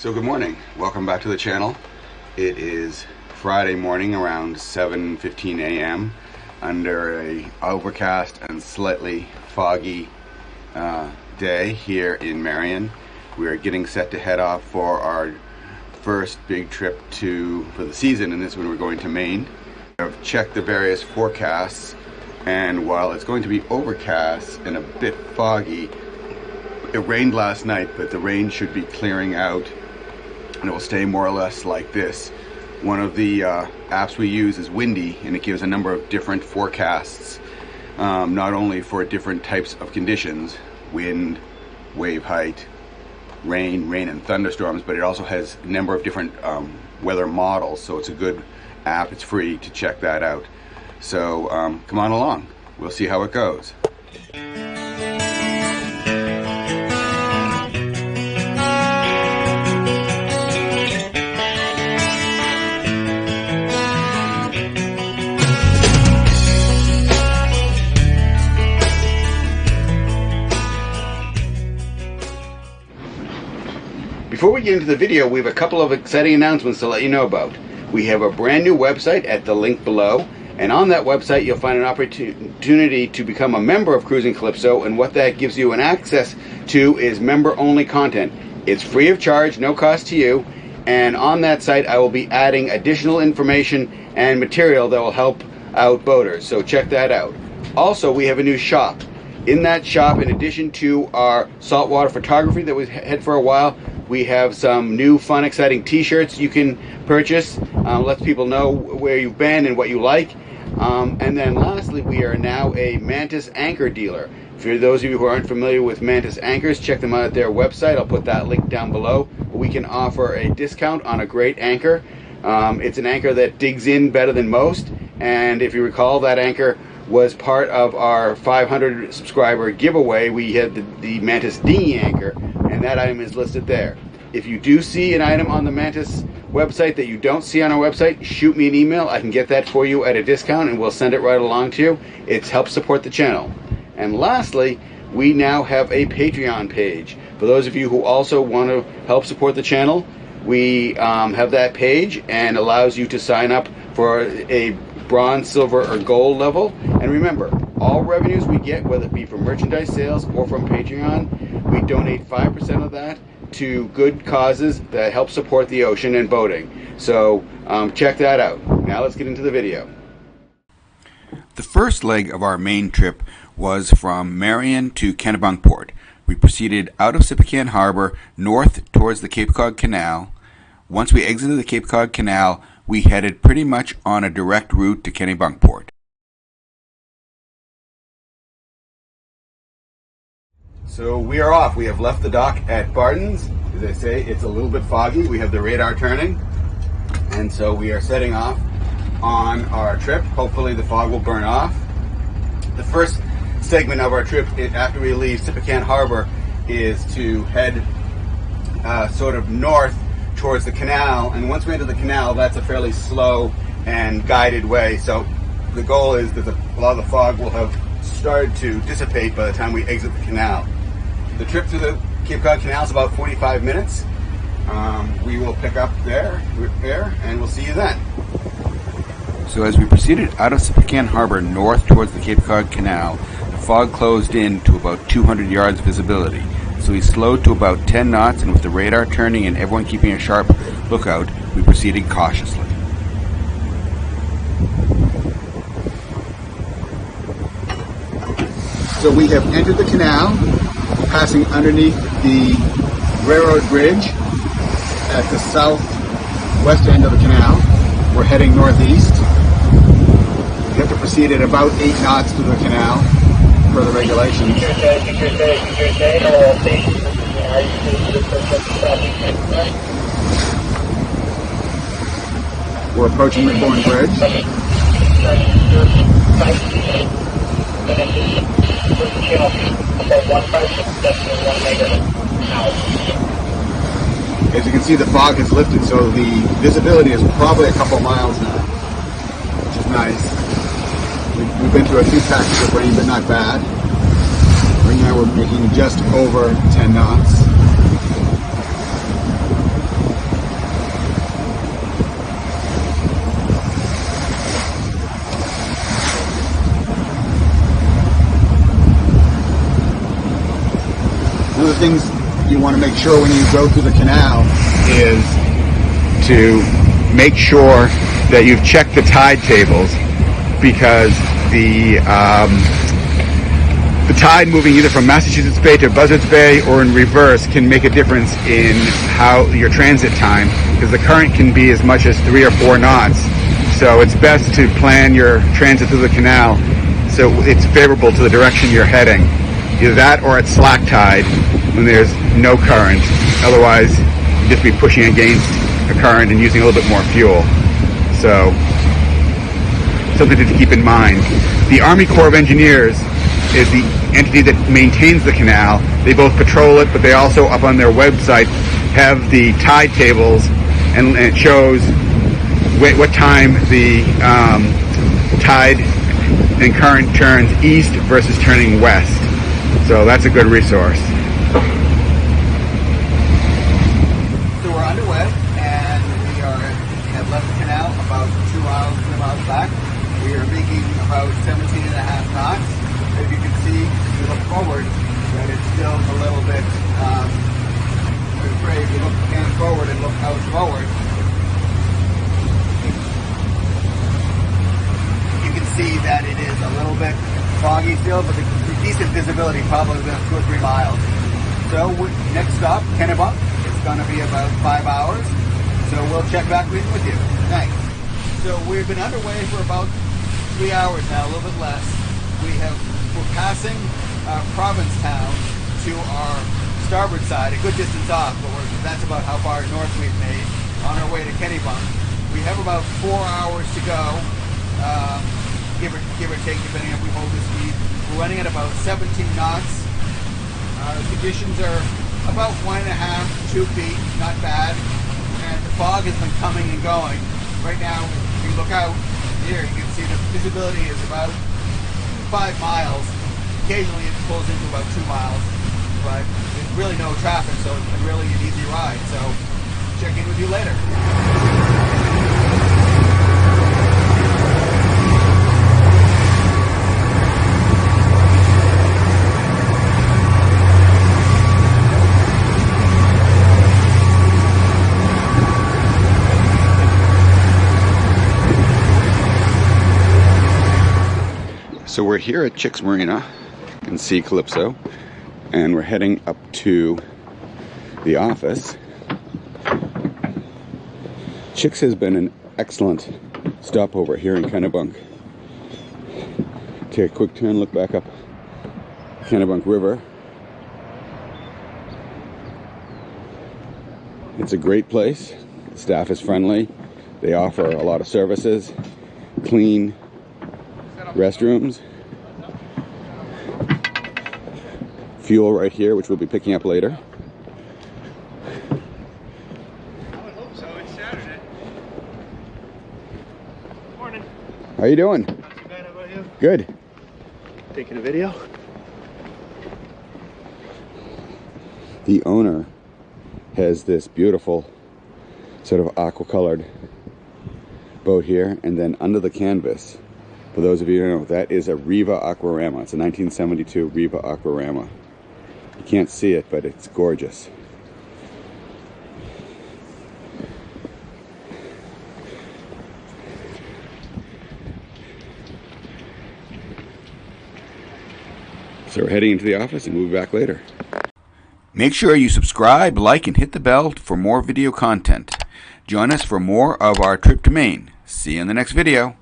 So good morning, welcome back to the channel. It is Friday morning around 7:15 a.m. under a overcast and slightly foggy day here in Marion. We are getting set to head off for our first big trip for the season, and this one we're going to Maine. I've checked the various forecasts, and while it's going to be overcast and a bit foggy, it rained last night, but the rain should be clearing out and it will stay more or less like this. One of the apps we use is Windy, and it gives a number of different forecasts, not only for different types of conditions, wind, wave height, rain and thunderstorms, but it also has a number of different weather models, so it's a good app. It's free to check that out. So come on along, we'll see how it goes. Before we get into the video, we have a couple of exciting announcements to let you know about. We have a brand new website at the link below, and on that website you'll find an opportunity to become a member of Cruising Calypso, and what that gives you an access to is member-only content. It's free of charge, no cost to you, and on that site I will be adding additional information and material that will help out boaters, so check that out. Also, we have a new shop. In that shop, in addition to our saltwater photography that we've had for a while, we have some new fun, exciting t-shirts you can purchase. Lets people know where you've been and what you like. And then lastly, we are now a Mantis anchor dealer. For those of you who aren't familiar with Mantis anchors, check them out at their website. I'll put that link down below. We can offer a discount on a great anchor. It's an anchor that digs in better than most. And if you recall, that anchor was part of our 500 subscriber giveaway. We had the Mantis dinghy anchor, and that item is listed there. If you do see an item on the Mantis website that you don't see on our website, shoot me an email. I can get that for you at a discount, and we'll send it right along to you. It's helps support the channel. And lastly, we now have a Patreon page. For those of you who also want to help support the channel, we have that page, and allows you to sign up for a bronze, silver, or gold level. And remember, all revenues we get, whether it be from merchandise sales or from Patreon, we donate 5% of that to good causes that help support the ocean and boating. So check that out. Now let's get into the video. The first leg of our Maine trip was from Marion to Kennebunkport. We proceeded out of Boothbay Harbor north towards the Cape Cod Canal. Once we exited the Cape Cod Canal, we headed pretty much on a direct route to Kennebunkport. So we are off. We have left the dock at Barton's. As I say, it's a little bit foggy. We have the radar turning, and so we are setting off on our trip. Hopefully the fog will burn off. The first segment of our trip, after we leave Boothbay Harbor, is to head sort of north towards the canal, and once we enter the canal, that's a fairly slow and guided way. So the goal is that a lot of the fog will have started to dissipate by the time we exit the canal. The trip through the Cape Cod Canal is about 45 minutes. We will pick up there, and we'll see you then. So as we proceeded out of Boothbay Harbor north towards the Cape Cod Canal, the fog closed in to about 200 yards visibility. So we slowed to about 10 knots, and with the radar turning and everyone keeping a sharp lookout, we proceeded cautiously. So we have entered the canal, passing underneath the railroad bridge at the southwest end of the canal. We're heading northeast. We have to proceed at about 8 knots through the canal per the regulations. We're approaching the Bourne Bridge. As you can see, the fog has lifted, so the visibility is probably a couple miles now, which is nice. We've been through a few patches of rain, but not bad. Right now we're making just over 10 knots. things you want to make sure when you go through the canal is to make sure that you've checked the tide tables, because the tide moving either from Massachusetts Bay to Buzzards Bay or in reverse can make a difference in how your transit time, because the current can be as much as 3 or 4 knots. So it's best to plan your transit through the canal so it's favorable to the direction you're heading. Either that or at slack tide when there's no current. Otherwise, you'd just be pushing against the current and using a little bit more fuel. So, something to keep in mind. The Army Corps of Engineers is the entity that maintains the canal. They both patrol it, but they also, up on their website, have the tide tables, and it shows what time the tide and current turns east versus turning west. So that's a good resource. So we're underway, and we have left the canal about 2 miles back. We are making about 17 and a half knots. As you can see, if you look forward, that it's still a little bit, I'm afraid if you look hand forward and look out forward, you can see that it is a little bit foggy still, but the decent visibility, probably about 2 or 3 miles. So next stop, Kennebunk. It's going to be about 5 hours. So we'll check back with you. Thanks. So we've been underway for about 3 hours now, a little bit less. We're passing Provincetown to our starboard side, a good distance off, but that's about how far north we've made on our way to Kennebunk. We have about 4 hours to go, give or take, depending if we hold the speed. We're running at about 17 knots. The conditions are about 1.5 to 2 feet, not bad. And the fog has been coming and going. Right now, if you look out here, you can see the visibility is about 5 miles. Occasionally it pulls into about 2 miles, but there's really no traffic, so it's been really an easy ride. So check in with you later. So we're here at Chicks Marina in Sea Calypso, and we're heading up to the office. Chicks has been an excellent stopover here in Kennebunk. Take a quick turn, look back up Kennebunk River. It's a great place. The staff is friendly. They offer a lot of services, clean restrooms, fuel right here, which we'll be picking up later. I would hope so. It's Saturday. Morning. How you doing? Not too bad. How about you? Good. Taking a video. The owner has this beautiful sort of aqua-colored boat here, and then under the canvas, for those of you who don't know, that is a Riva Aquarama. It's a 1972 Riva Aquarama. You can't see it, but it's gorgeous. So we're heading into the office, and we'll be back later. Make sure you subscribe, like, and hit the bell for more video content. Join us for more of our trip to Maine. See you in the next video.